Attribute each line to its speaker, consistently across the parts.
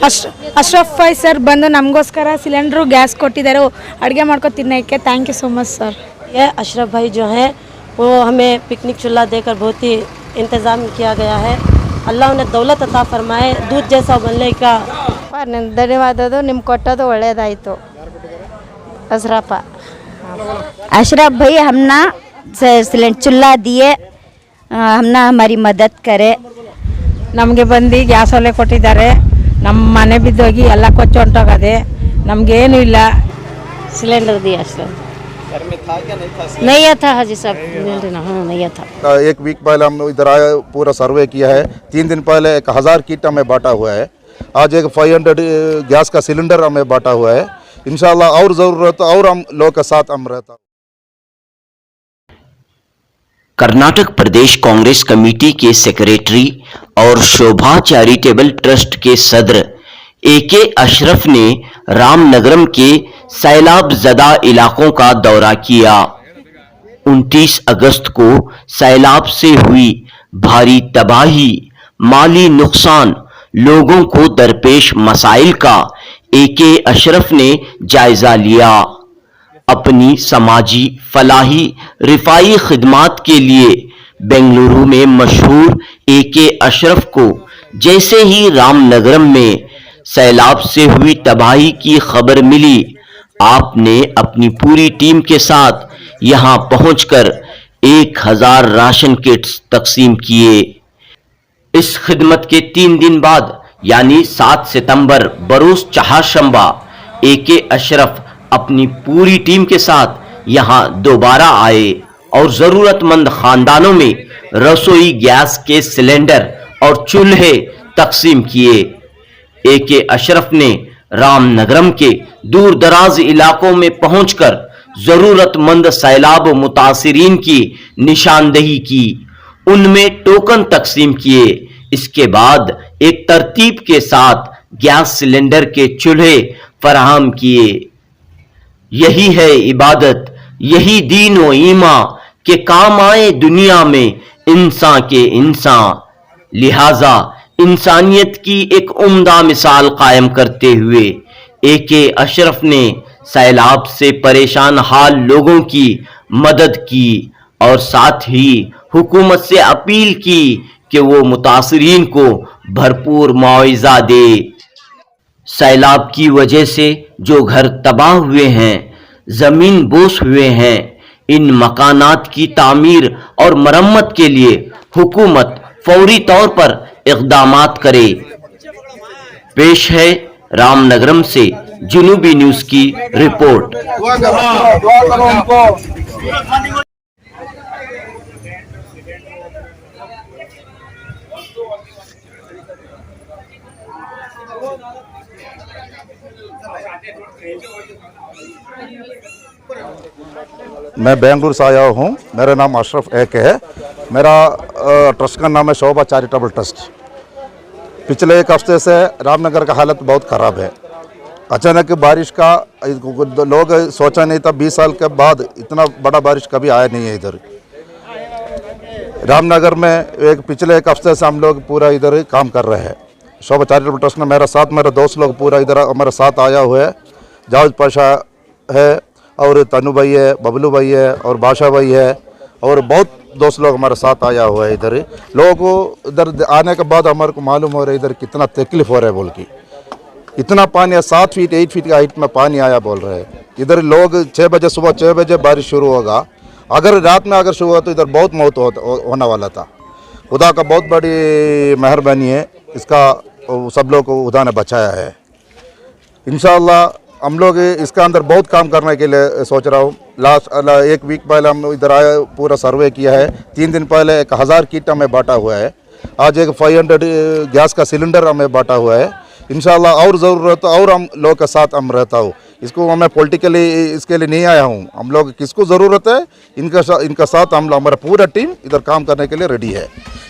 Speaker 1: Ashraf Bhai sir ಬಂದು ನಮಗೋಸ್ಕರ cylinder gas ಕೊಟ್ಟಿದ್ದಾರೆ ಅಡುಗೆ ಮಾಡ್ಕೊ ತಿನ್ನೋಕ್ಕೆ thank you so much sir.
Speaker 2: ये अशरफ भाई जो हैं वो हमें पिकनिक चूल्हा देकर बहुत ही इंतज़ाम किया गया है। अल्लाह उन्हें दौलत अता फरमाए, दूध जैसा बनने का।
Speaker 1: ಧನ್ಯವಾದಗಳು ನಿಮ್ಗೆ ಕೊಟ್ಟೋದು ಒಳ್ಳೆಯದಾಯಿತು ಅಶ್ರಫ।
Speaker 3: अशरफ भाई हमना सिलेंडर चूल्हा दिए, हमना हमारी मदद करे।
Speaker 4: ನಮಗೆ ಬಂದು ಗ್ಯಾಸ್ ಒಲೆ ಕೊಟ್ಟಿದ್ದಾರೆ, ನಮ್ಮ ಮನೆ ಬಿದ್ದೋಗಿ ಎಲ್ಲ ಕೊಚ್ಚಿ ಹೊಂಟೋಗದೆ, ನಮಗೇನು ಇಲ್ಲ।
Speaker 2: सिलेंडर दिया अशरफ नहीं था हाजी साहब, हाँ नहीं था।
Speaker 5: एक वीक पहले हम इधर आए, पूरा सर्वे किया है। 3 दिन पहले 1000 किट हमें बांटा हुआ है। आज एक 500 गैस का सिलेंडर हमें बांटा हुआ है। इंशाल्लाह और ज़रूरत और हम लोग के साथ हम रहता।
Speaker 6: कर्नाटक प्रदेश कांग्रेस कमेटी के सेक्रेटरी और शोभा चैरिटेबल ट्रस्ट के सदर एके अशरफ ने रामनगरम के सैलाब ज़दा इलाकों का दौरा किया। 29 अगस्त को सैलाब से हुई भारी तबाही, माली नुकसान, लोगों को दरपेश मसाइल का एके अशरफ ने जायजा लिया। अपनी समाजी फलाही रिफाई खिदमात के लिए बेंगलुरु में मशहूर एके अशरफ को जैसे ही रामनगरम में सैलाब से हुई तबाही की खबर मिली, आपने अपनी पूरी टीम के साथ यहां पहुंचकर 1000 राशन किट्स तकसीम किए। इस खिदमत के 3 दिन बाद यानी 7 सितंबर बरोज चहारशंबा एके अशरफ अपनी पूरी टीम के साथ यहां दोबारा आए और जरूरतमंद खानदानों में रसोई गैस के सिलेंडर और चूल्हे तकसीम किए। एके अशरफ ने रामनगरम के दूर दराज इलाकों में पहुंचकर जरूरतमंद सैलाब मुतासिरीन की निशानदेही की, उनमें टोकन तकसीम किए। इसके बाद एक तरतीब के साथ गैस सिलेंडर के चूल्हे फराहम किए। यही है इबादत, यही दीन व ईमा के काम आए दुनिया में इंसान के इंसान। लिहाजा इंसानियत की एक उम्दा मिसाल कायम करते हुए एके अशरफ ने सैलाब से परेशान हाल लोगों की मदद की और साथ ही हुकूमत से अपील की कि वो मुतासिरीन को भरपूर मुआवजा दे। सैलाब की वजह से जो घर तबाह हुए हैं, जमीन बोस हुए हैं, इन मकानात की तामीर और मरम्मत के लिए हुकूमत फौरी तौर पर इक़दामात करे। पेश है रामनगरम से जुनूबी न्यूज़ की रिपोर्ट।
Speaker 5: मैं बेंगलुरु से आया हूँ। मेरा नाम अशरफ एके है। मेरा ट्रस्ट का नाम है शोभा चैरिटेबल ट्रस्ट। पिछले एक हफ्ते से रामनगर का हालत बहुत ख़राब है। अचानक बारिश का लोग सोचा नहीं था, 20 साल के बाद इतना बड़ा बारिश कभी आया नहीं है इधर रामनगर में। पिछले एक हफ्ते से हम लोग पूरा इधर काम कर रहे हैं। शोभा चैरिटेबल ट्रस्ट ने मेरे साथ, मेरे दोस्त लोग पूरा इधर हमारे साथ आया हुआ है। जावेद पाशा है और तनु भाई है, बबलू भाई है और बादशाह भाई है और बहुत दोस्त लोग हमारे साथ आया हुआ है। इधर लोगों को इधर आने के बाद हमारे को मालूम हो रहा है इधर कितना तकलीफ हो रहा है बोल के। इतना पानी है, 7 फीट 8 फीट की हाइट में पानी आया बोल रहे हैं। इधर लोग 6 बजे सुबह 6 बजे बारिश शुरू होगा। अगर रात में अगर शुरू हुआ तो इधर बहुत मौत होने वाला था। खुदा का बहुत बड़ी मेहरबानी है, इसका सब लोग को खुदा ने बचाया है। इंशाअल्लाह हम लोग इसका अंदर बहुत काम करने के लिए सोच रहा हूँ। लास्ट एक वीक पहले हम इधर आए, पूरा सर्वे किया है। 3 दिन पहले 1000 किट हमें बांटा हुआ है। आज एक 500 गैस का सिलेंडर हमें बांटा हुआ है। इंशाल्लाह और ज़रूरत और हम लोग के साथ हम रहता हूँ। इसको मैं पॉलिटिकली इसके लिए नहीं आया हूँ। हम लोग किसको ज़रूरत है इनका साथ हम हमारा पूरा टीम इधर काम करने के लिए रेडी है।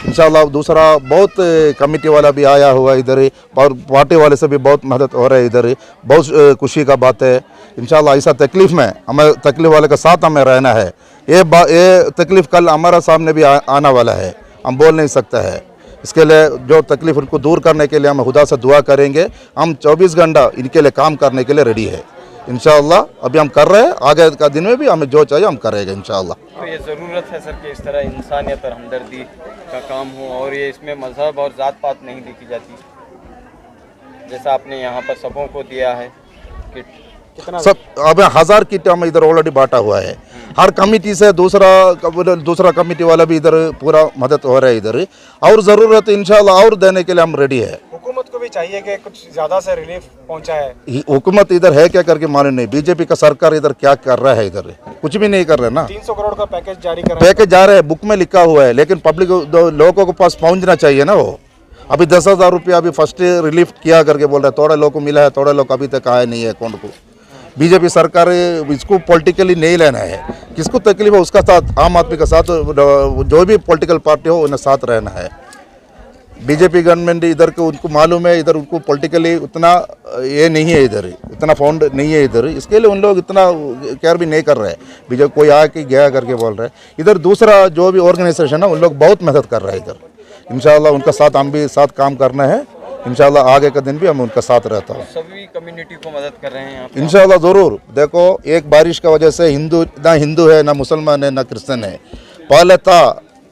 Speaker 5: इंशाल्लाह दूसरा बहुत कमेटी वाला भी आया हुआ है इधर और पार्टी वाले से भी बहुत मदद हो रहा है इधर। बहुत खुशी का बात है। इंशाल्लाह ऐसा तकलीफ़ में हमें तकलीफ़ वाले के साथ हमें रहना है। ये तकलीफ़ कल हमारा सामने भी आना वाला है, हम बोल नहीं सकते हैं। इसके लिए जो तकलीफ उनको दूर करने के लिए हम खुदा से दुआ करेंगे। हम 24 घंटा इनके लिए काम करने के लिए रेडी है इंशाअल्लाह। अभी हम कर रहे हैं, आगे का दिन में भी हमें जो चाहिए हम करेंगे इंशाअल्लाह।
Speaker 7: तो ये ज़रूरत है सर कि इस तरह इंसानियत और हमदर्दी का काम हो और ये इसमें मज़हब और ज़ात पात नहीं देखी जाती, जैसा आपने यहाँ पर सबों को दिया है किट। कितना
Speaker 5: सब अब 1000 किट हम इधर ऑलरेडी बांटा हुआ है। हर कमेटी से दूसरा कमेटी वाला भी इधर पूरा मदद हो रहा है इधर, और ज़रूरत इंशाल्लाह और देने के लिए हम रेडी है।
Speaker 8: हुकूमत को भी चाहिए कि कुछ ज़्यादा से रिलीफ पहुंचाए।
Speaker 5: हुकूमत इधर है क्या करके मालूम नहीं, बीजेपी का सरकार इधर क्या कर रहा है, इधर कुछ भी नहीं कर रहे ना।
Speaker 8: 300 करोड़ का पैकेज जारी कर
Speaker 5: पैकेज जा रहे हैं, बुक में लिखा हुआ है, लेकिन पब्लिक लोगों के पास पहुंचना चाहिए ना। वो अभी 10,000 रुपया अभी फर्स्ट रिलीफ किया करके बोल रहे हैं, थोड़े लोग को मिला है, थोड़े लोग अभी तक आए नहीं है अकाउंट को। बीजेपी सरकार इसको पॉलिटिकली नहीं लेना है, किसको तकलीफ है उसका साथ, आम आदमी का साथ, जो भी पॉलिटिकल पार्टी हो उन्हें साथ रहना है। बीजेपी गवर्नमेंट इधर को उनको मालूम है, इधर उनको पॉलिटिकली उतना ये नहीं है, इधर इतना फाउंड नहीं है इधर, इसके लिए उन लोग इतना केयर भी नहीं कर रहे हैं। बीजेपी कोई आके गया करके बोल रहे हैं। इधर दूसरा जो भी ऑर्गेनाइजेशन है उन लोग बहुत मेहनत कर रहे हैं इधर। इंशाल्लाह उनका साथ हम भी साथ काम करना है, इंशाल्लाह आगे का दिन भी हम उनका साथ रहता हूँ।
Speaker 7: सभी कम्युनिटी को मदद कर रहे हैं आप?
Speaker 5: इंशाल्लाह ज़रूर। देखो एक बारिश का वजह से ना हिंदू है, ना मुसलमान है, ना क्रिश्चियन है। पहले था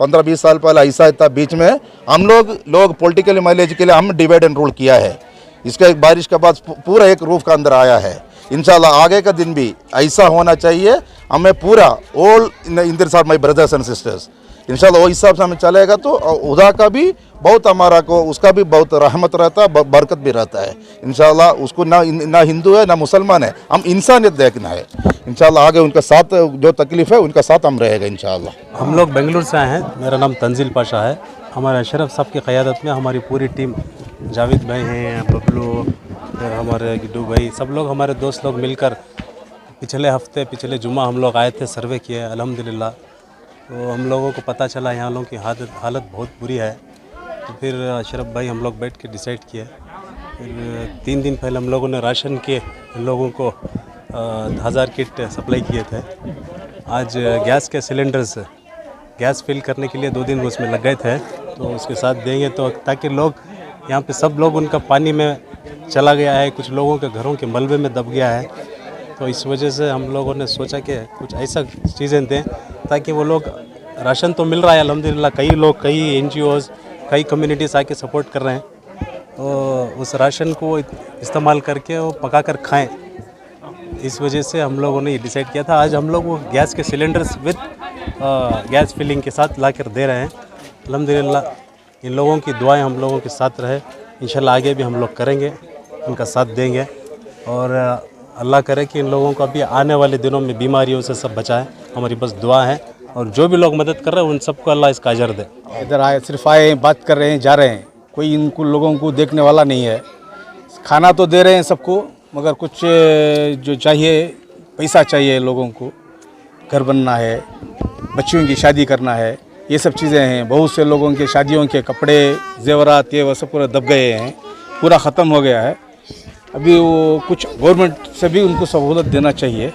Speaker 5: 15-20 साल पहले ऐसा था, बीच में हम लोग पॉलिटिकल माइलेज के लिए हम डिवाइड एंड रूल किया है। इसका एक बारिश के बाद पूरा एक रूफ का अंदर आया है। इंशाल्लाह आगे का दिन भी ऐसा होना चाहिए। हमें पूरा ऑल इंदर साहब माई ब्रदर्स एंड सिस्टर्स, इंशाल्लाह वो हिसाब से हमें चलेगा तो खुदा का भी बहुत हमारा को उसका भी बहुत रहमत रहता है, बरकत भी रहता है इंशाल्लाह। उसको ना हिंदू है ना मुसलमान है, हम इंसानियत देखना है इंशाल्लाह। आगे उनका साथ जो तकलीफ है उनका साथ हम रहेगा इंशाल्लाह।
Speaker 9: हम लोग बेंगलुरु से आए हैं, मेरा नाम तंजील पाशा है। हमारे अशरफ साहब की क़यादत में हमारी पूरी टीम, जावेद भाई हैं, बबलू, फिर हमारे गिड्डू भाई, सब लोग हमारे दोस्त लोग मिलकर पिछले जुम्मा हम लोग आए थे, सर्वे किए अल्हम्दुलिल्लाह। तो हम लोगों को पता चला यहाँ लोगों की हालत बहुत बुरी है। तो फिर अशरफ भाई हम लोग बैठ के डिसाइड किए। फिर 3 दिन पहले हम लोगों ने राशन के लोगों को 1000 किट सप्लाई किए थे। आज गैस के सिलेंडर्स, गैस फिल करने के लिए 2 दिन उसमें लग गए थे, तो उसके साथ देंगे तो ताकि लोग यहाँ पे सब लोग, उनका पानी में चला गया है, कुछ लोगों के घरों के मलबे में दब गया है। तो इस वजह से हम लोगों ने सोचा कि कुछ ऐसा चीज़ें दें ताकि वो लोग, राशन तो मिल रहा है अल्हम्दुलिल्लाह, कई लोग, कई NGOs, कई कम्युनिटीज़ आके सपोर्ट कर रहे हैं, तो उस राशन को इस्तेमाल करके वो पका कर खाएँ। इस वजह से हम लोगों ने ये डिसाइड किया था। आज हम लोग वो गैस के सिलेंडर्स विद गैस फिलिंग के साथ ला कर दे रहे हैं अल्हम्दुलिल्लाह। इन लोगों की दुआएं हम लोगों के साथ रहे, इंशाल्लाह आगे भी हम लोग करेंगे, उनका साथ देंगे, और अल्लाह करे कि इन लोगों को भी आने वाले दिनों में बीमारियों से सब बचाए। हमारी बस दुआ है, और जो भी लोग मदद कर रहे हैं उन सबको अल्लाह इसका अजर दे।
Speaker 8: इधर आए, सिर्फ आए, बात कर रहे हैं, जा रहे हैं, कोई इनको लोगों को देखने वाला नहीं है। खाना तो दे रहे हैं सबको, मगर कुछ जो चाहिए, पैसा चाहिए लोगों को, घर बनना है, बच्चियों की शादी करना है, ये सब चीज़ें हैं। बहुत से लोगों के शादियों के कपड़े, जेवरात, ये वो सब पूरा दब गए हैं, पूरा ख़त्म हो गया है। अभी वो कुछ गवर्नमेंट से भी उनको सहूलत देना चाहिए।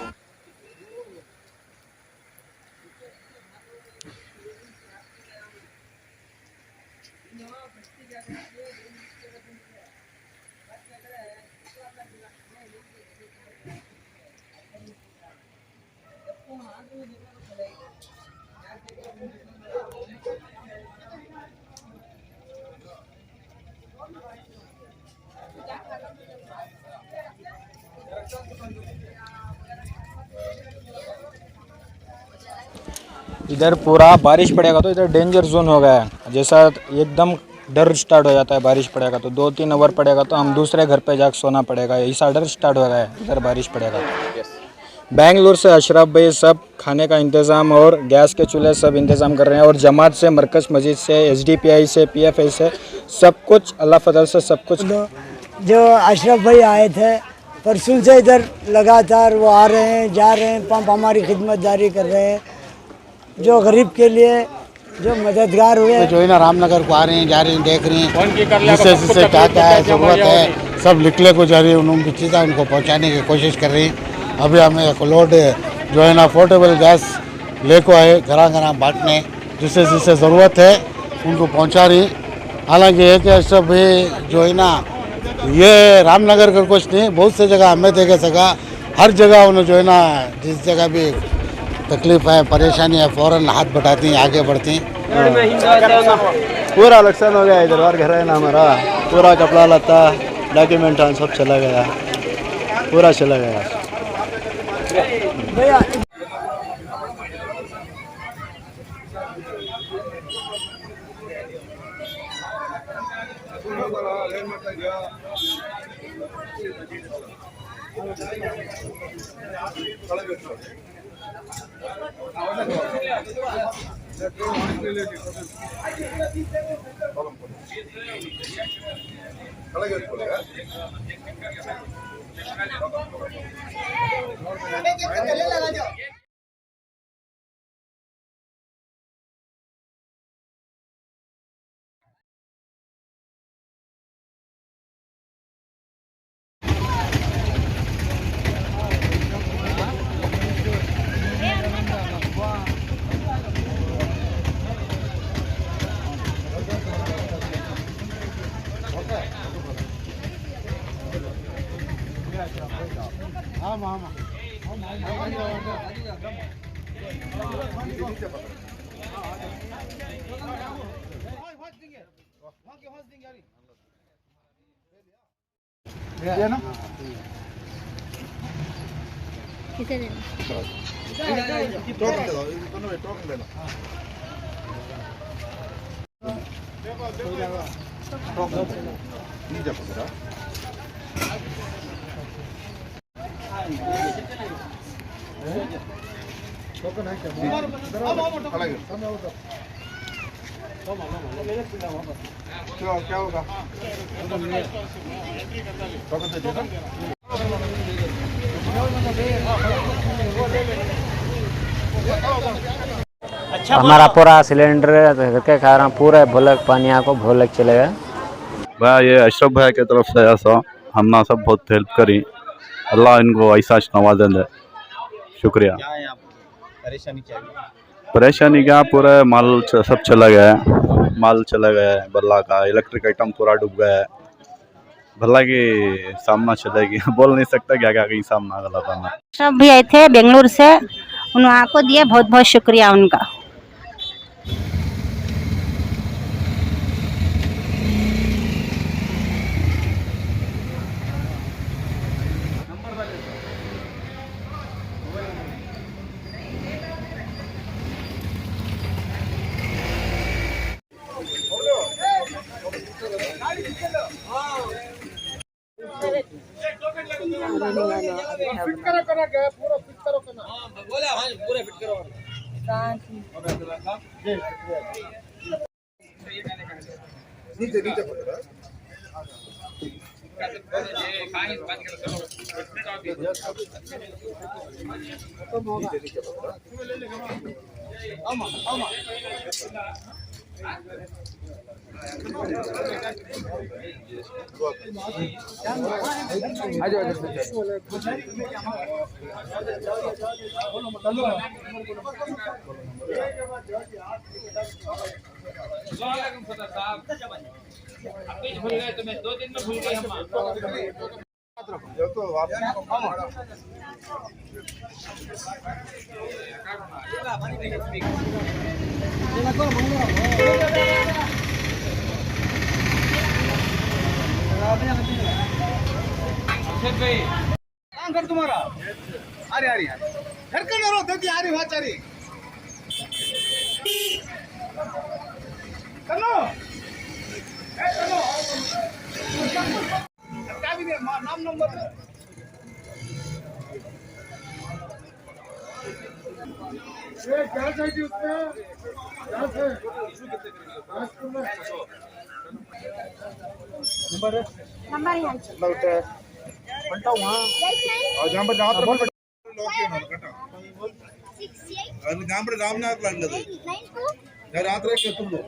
Speaker 8: इधर पूरा बारिश पड़ेगा तो इधर डेंजर जोन हो गया है। जैसा एकदम डर स्टार्ट हो जाता है, बारिश पड़ेगा तो 2-3 आवर पड़ेगा तो हम दूसरे घर पे जाकर सोना पड़ेगा, ऐसा डर स्टार्ट हो गया है इधर बारिश पड़ेगा। बेंगलुरु से अशरफ भाई सब खाने का इंतज़ाम और गैस के चूल्हे सब इंतज़ाम कर रहे हैं, और जमात से, मरकज़ मस्जिद से, SDPI से, PFI से, सब कुछ अल्लाह फजल से सब कुछ।
Speaker 10: जो अशरफ भाई आए थे परसों से इधर लगातार वो आ रहे हैं, जा रहे हैं, पंप हमारी खिदमत जारी कर रहे हैं। जो गरीब के लिए जो मददगार हुए,
Speaker 11: जो है ना रामनगर को आ रहे हैं, जा रहे हैं, देख रहे हैं जिससे क्या क्या है, ज़रूरत है, सब निकले को जा रही है, उनकी चीज़ें उनको पहुंचाने की कोशिश कर रही हैं। अभी हमें एक लोड जो है ना पोर्टेबल गैस ले को आए, घरा घरा बांटने, जिससे ज़रूरत है उनको पहुंचा रही। हालांकि एक अशरफ भाई जो है ना, ये रामनगर का कुछ नहीं, बहुत से जगह हमें देखे सका, हर जगह उन्हें जो है ना, जिस जगह भी तकलीफ है, परेशानी है, फ़ौरन हाथ बढ़ाती हैं, आगे बढ़ती हैं।
Speaker 12: पूरा नुकसान हो गया, इधर बार घर है ना हमारा, पूरा कपड़ा लता डॉक्यूमेंट सब चला गया, पूरा चला गया।
Speaker 5: क्या होगा?
Speaker 13: हमारा पूरा सिलेंडर के कारण पूरे भोलक पानी को भोलक चले गए।
Speaker 14: भाई ये अशरफ भाई की तरफ से ऐसा हमने सब बहुत हेल्प करी, अल्लाह इनको ऐसा नवाज दे। शुक्रिया। परेशानी क्या, पूरा माल सब चला गया, माल चला गया, भल्ला का इलेक्ट्रिक आइटम पूरा डूब गया है, भल्ला की सामना चलेगी, बोल नहीं सकता क्या क्या कहीं सामना गलत है।
Speaker 3: सब भी आए थे बेंगलुरु से, उन्होंने को दिए, बहुत बहुत शुक्रिया उनका।
Speaker 15: कर तुम्हारा अरे अरे घर का ना रो आ रही बात आ रही चलो क्या भी नाम नंबर क्या चाहिए उसमें क्या है नंबर यहाँ बनता वहाँ और जहाँ पर जहाँ पर रामनाथ रात रहे तुम लोग